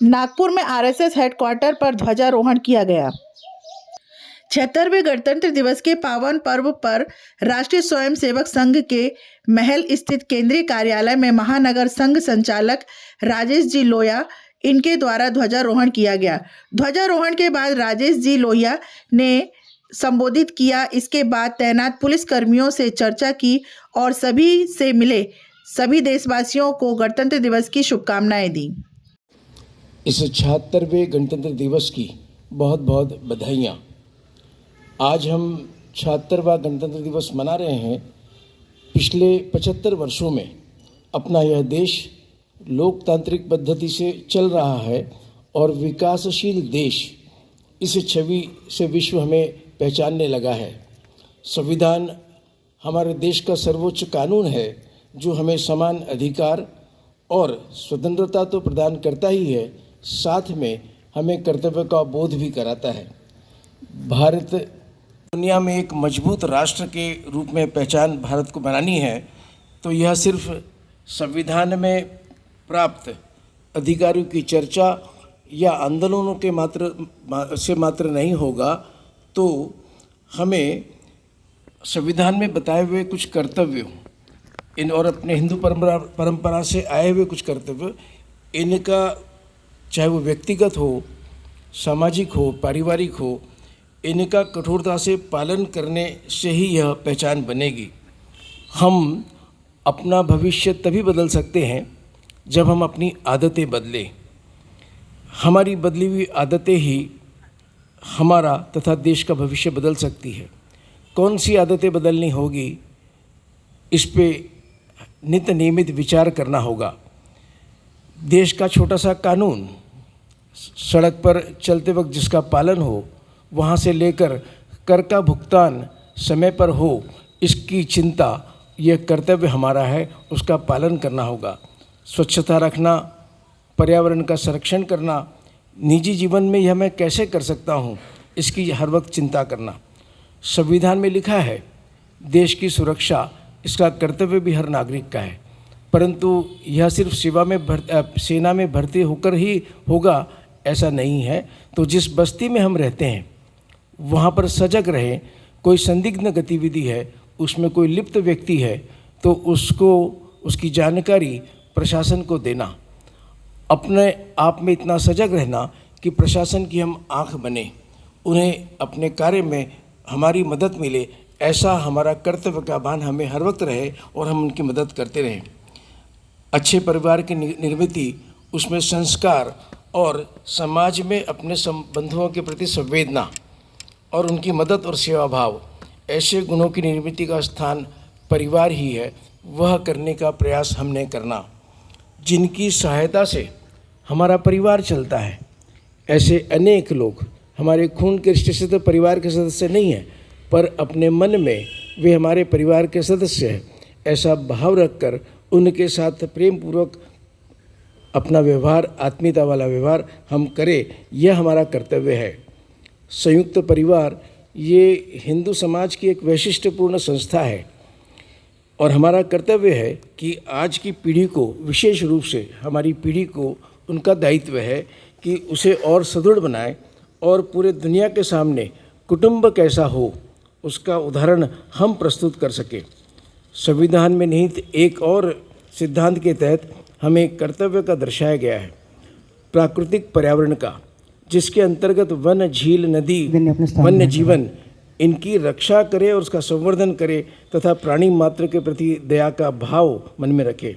नागपुर में RSS headquarter पर ध्वजारोहण किया गया। 76वें गणतंत्र दिवस के पावन पर्व पर राष्ट्रीय स्वयंसेवक संघ के महल स्थित केंद्रीय कार्यालय में महानगर संघ संचालक राजेश जी लोहिया इनके द्वारा ध्वजारोहण किया गया। ध्वजारोहण के बाद राजेश जी लोहिया ने संबोधित किया। इसके बाद तैनात पुलिस कर्मियों से चर्चा की और सभी से मिले सभी देशवासियों को गणतंत्र दिवस की शुभकामनाएं दी। इस 76वें गणतंत्र दिवस की बहुत बहुत बधाइयाँ। आज हम 76वां गणतंत्र दिवस मना रहे हैं। पिछले 75 वर्षों में अपना यह देश लोकतांत्रिक पद्धति से चल रहा है और विकासशील देश इस छवि से विश्व हमें पहचानने लगा है। संविधान हमारे देश का सर्वोच्च कानून है जो हमें समान अधिकार और स्वतंत्रता तो प्रदान करता ही है, साथ में हमें कर्तव्य का बोध भी कराता है। भारत दुनिया में एक मजबूत राष्ट्र के रूप में पहचान भारत को बनानी है तो यह सिर्फ संविधान में प्राप्त अधिकारों की चर्चा या आंदोलनों के मात्र नहीं होगा, तो हमें संविधान में बताए हुए कुछ कर्तव्यों और अपने हिंदू परंपरा से आए हुए कुछ कर्तव्य, इनका चाहे वो व्यक्तिगत हो, सामाजिक हो, पारिवारिक हो, इनका कठोरता से पालन करने से ही यह पहचान बनेगी। हम अपना भविष्य तभी बदल सकते हैं जब हम अपनी आदतें बदलें। हमारी बदली हुई आदतें ही हमारा तथा देश का भविष्य बदल सकती है। कौन सी आदतें बदलनी होगी, इस पे नित्य नियमित विचार करना होगा। देश का छोटा सा कानून, सड़क पर चलते वक्त जिसका पालन हो, वहाँ से लेकर कर का भुगतान समय पर हो, इसकी चिंता, यह कर्तव्य हमारा है, उसका पालन करना होगा। स्वच्छता रखना, पर्यावरण का संरक्षण करना, निजी जीवन में यह मैं कैसे कर सकता हूँ, इसकी हर वक्त चिंता करना। संविधान में लिखा है देश की सुरक्षा, इसका कर्तव्य भी हर नागरिक का है, परंतु यह सिर्फ सेना में भर्ती होकर ही होगा ऐसा नहीं है। तो जिस बस्ती में हम रहते हैं वहाँ पर सजग रहें। कोई संदिग्ध गतिविधि है, उसमें कोई लिप्त व्यक्ति है तो उसकी जानकारी प्रशासन को देना। अपने आप में इतना सजग रहना कि प्रशासन की हम आँख बने, उन्हें अपने कार्य में हमारी मदद मिले, ऐसा हमारा कर्तव्य का भान हमें हर वक्त रहे और हम उनकी मदद करते रहें। अच्छे परिवार की निर्मिति, उसमें संस्कार और समाज में अपने संबंधों के प्रति संवेदना और उनकी मदद और सेवा भाव, ऐसे गुणों की निर्मिति का स्थान परिवार ही है। वह करने का प्रयास हमने करना। जिनकी सहायता से हमारा परिवार चलता है, ऐसे अनेक लोग हमारे खून के रिश्ते से तो परिवार के सदस्य नहीं हैं, पर अपने मन में वे हमारे परिवार के सदस्य हैं। ऐसा भाव रखकर उनके साथ प्रेम पूर्वक अपना व्यवहार, आत्मीयता वाला व्यवहार हम करें, यह हमारा कर्तव्य है। संयुक्त परिवार ये हिंदू समाज की एक वैशिष्ट्यपूर्ण संस्था है और हमारा कर्तव्य है कि आज की पीढ़ी को, विशेष रूप से हमारी पीढ़ी को, उनका दायित्व है कि उसे और सुदृढ़ बनाएं और पूरे दुनिया के सामने कुटुंब कैसा हो उसका उदाहरण हम प्रस्तुत कर सकें। संविधान में निहित एक और सिद्धांत के तहत हमें कर्तव्य का दर्शाया गया है, प्राकृतिक पर्यावरण का, जिसके अंतर्गत वन, झील, नदी, वन्य जीवन, इनकी रक्षा करे और उसका संवर्धन करे तथा प्राणी मात्र के प्रति दया का भाव मन में रखे।